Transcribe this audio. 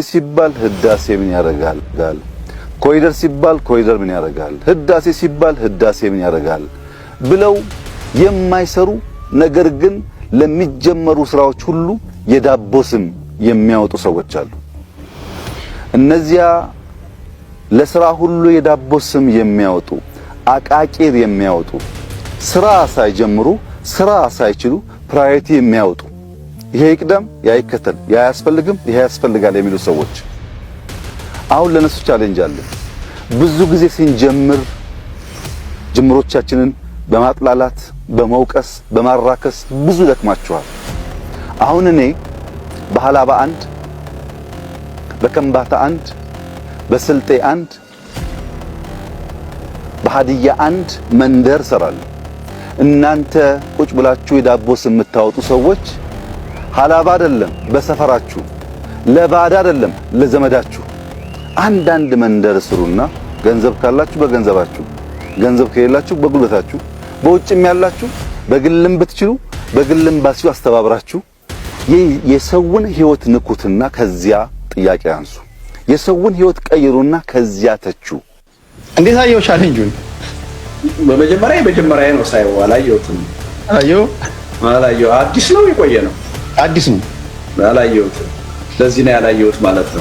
ሲባል ህዳሴ ምን ያረጋል ጋል ኮሪደር ሲባል ኮሪደር ምን ያረጋል ህዳሴ ሲባል ህዳሴ ምን ያረጋል ብለው የማይሰሩ ነገር ግን ለሚጀመሩ ስራዎች ሁሉ የዳቦ ስም የሚያወጡ ሰዎች አሉ። እነዚያ ለስራ ሁሉ የዳቦ ስም የሚያወጡ አቃቂር የሚያወጡ ስራ ሳይጀምሩ ስራ ሳይችሉ ፕራዮሪቲ የሚያወጡ ይሄ ይቅደም ያ ይከተል ያ ያስፈልግም ይሄ ያስፈልጋል የሚሉ ሰዎች አሁን ለነሱ ቻሌንጅ አለ። ብዙ ጊዜ ስንጀምር ጅምሮቻችንን በማጥላላት በመውቀስ በማራከስ ብዙ ደክማችኋል። አሁን እኔ በሐላባ አንድ በከምባታ አንድ በስልጤ አንድ በሃዲያ አንድ መንደር ሰራለሁ። እናንተ ቁጭ ብላችሁ የዳቦ ስም የምታወጡ ሰዎች ሐላባ አይደለም በሰፈራችሁ ለባዳ አይደለም ለዘመዳችሁ አንዳንድ መንደር ስሩና ገንዘብ ካላችሁ በገንዘባችሁ ገንዘብ ከሌላችሁ በጉልበታችሁ በውጭም ያላችሁ በግልም ብትችሉ በግልም ባሲው አስተባብራችሁ የሰውን ህይወት ንኩትና ከዚያ ጥያቄ አንሱ። የሰውን ህይወት ቀይሩና ከዚያ ተቹ። እንዴት አየው ቻሌንጁን? በመጀመሪያ ነው ሳይው አላየሁትም። አላየሁ አዲስ ነው የቆየ ነው? አዲስ ነው። አላየሁትም። ለዚህ ነው ያላየሁት ማለት ነው።